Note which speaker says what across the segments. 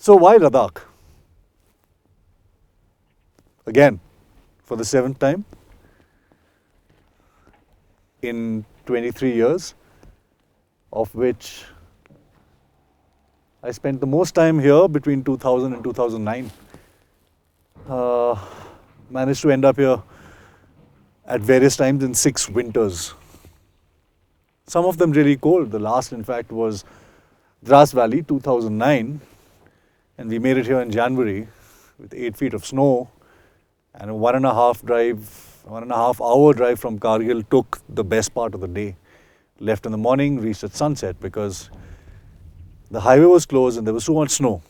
Speaker 1: So why Ladakh? Again, for the 7th time in 23 years, of which I spent the most time here between 2000 and 2009. Managed to end up here at various times in 6 winters. Some of them really cold. The last, in fact, was Drass Valley, 2009. And we made it here in January with 8 feet of snow. And a 1.5 hour drive from Kargil took the best part of the day. Left in the morning, reached at sunset because the highway was closed and there was so much snow.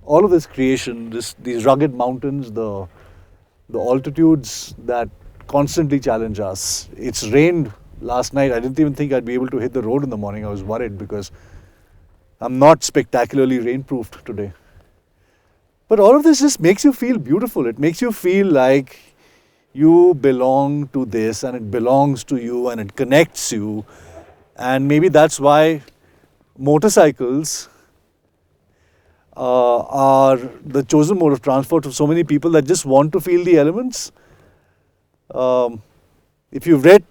Speaker 1: All of this creation, these rugged mountains, the altitudes that constantly challenge us. It's rained last night. I didn't even think I'd be able to hit the road in the morning. I was worried because I'm not spectacularly rainproofed today. But all of this just makes you feel beautiful. It makes you feel like you belong to this and it belongs to you and it connects you. And maybe that's why motorcycles are the chosen mode of transport for so many people that just want to feel the elements. If you've read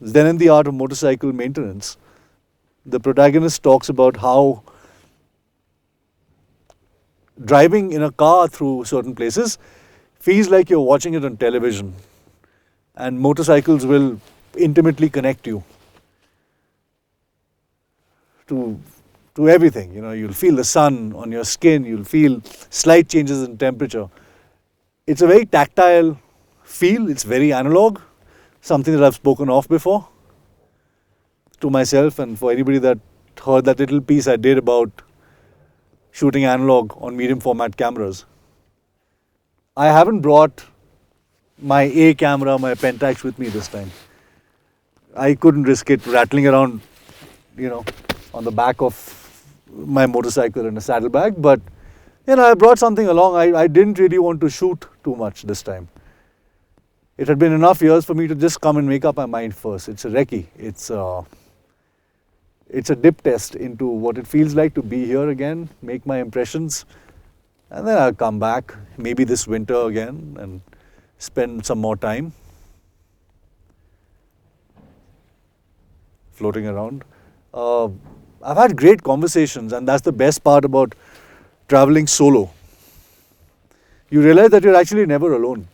Speaker 1: Zen and the Art of Motorcycle Maintenance, the protagonist talks about how driving in a car through certain places feels like you're watching it on television, and motorcycles will intimately connect you to everything. You know, you'll feel the sun on your skin, you'll feel slight changes in temperature. It's a very tactile feel, it's very analog, something that I've spoken of before to myself and for anybody that heard that little piece I did about shooting analog on medium format cameras. I haven't brought my A camera, my Pentax with me this time. I couldn't risk it rattling around, on the back of my motorcycle in a saddlebag, but I brought something along. I didn't really want to shoot too much this time. It had been enough years for me to just come and make up my mind first. It's a recce. It's a dip test into what it feels like to be here again, make my impressions, and then I'll come back, maybe this winter again, and spend some more time floating around. I've had great conversations, and that's the best part about traveling solo. You realize that you're actually never alone.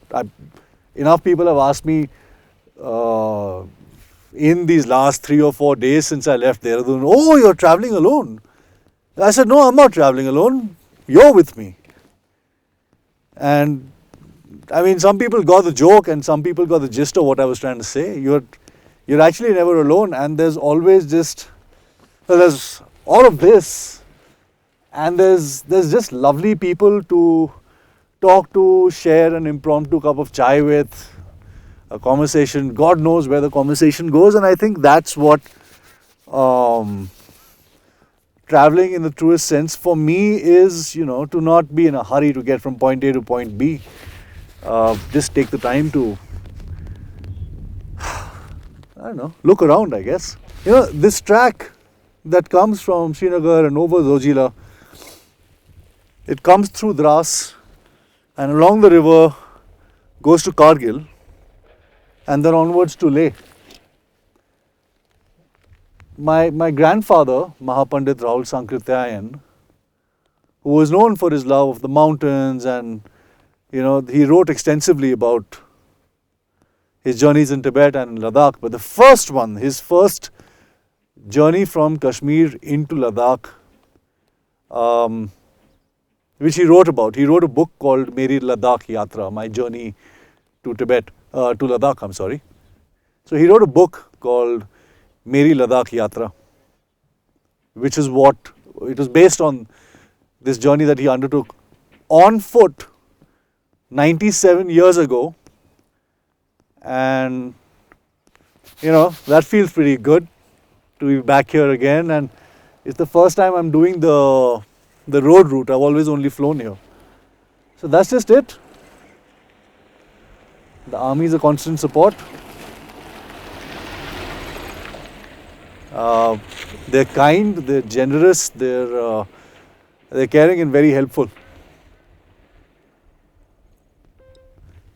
Speaker 1: Enough people have asked me in these last 3 or 4 days since I left Dehradun, "Oh, you're traveling alone." I said, "No, I'm not traveling alone. You're with me." And some people got the joke and some people got the gist of what I was trying to say. You're actually never alone, and there's always there's all of this, and there's just lovely people to talk to, share an impromptu cup of chai with, a conversation. God knows where the conversation goes, and I think that's what traveling in the truest sense for me is, to not be in a hurry to get from point A to point B. Just take the time to, look around, I guess. This track that comes from Srinagar and over Zojila, it comes through Drass and along the river goes to Kargil and then onwards to Leh. My grandfather, Mahapandit Rahul Sankrityayan, who was known for his love of the mountains, and he wrote extensively about his journeys in Tibet and Ladakh. But the first one, his first journey from Kashmir into Ladakh, which he wrote about. He wrote a book called Meri Ladakh Yatra, My Journey to Ladakh, I'm sorry. So he wrote a book called Meri Ladakh Yatra, which is it was based on this journey that he undertook on foot 97 years ago. And, that feels pretty good to be back here again. And it's the first time I'm doing the road route. I've always only flown here. So that's just it. The army is a constant support. Uh, they're kind, they're generous, they're caring and very helpful.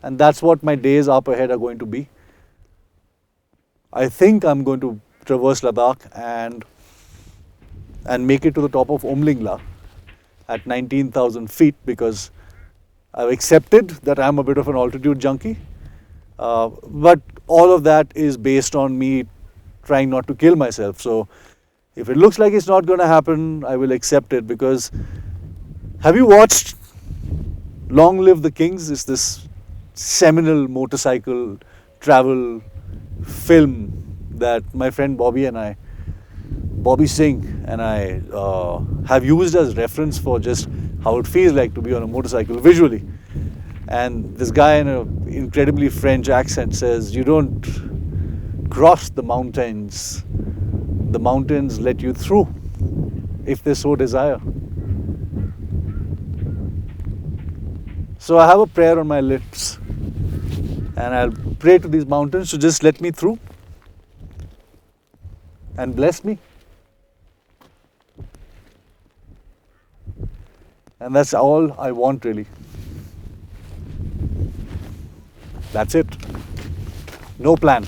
Speaker 1: And that's what my days up ahead are going to be. I think I'm going to traverse Ladakh and make it to the top of Umlingla at 19,000 feet, because I've accepted that I'm a bit of an altitude junkie. But all of that is based on me trying not to kill myself. So if it looks like it's not going to happen, I will accept it. Because have you watched Long Live the Kings? It's this seminal motorcycle travel film that my friend Bobby Singh and I have used as reference for just how it feels like to be on a motorcycle visually. And this guy in an incredibly French accent says, "You don't cross the mountains let you through if they so desire." So I have a prayer on my lips, and I'll pray to these mountains to just let me through and bless me. And that's all I want, really. That's it. No plan.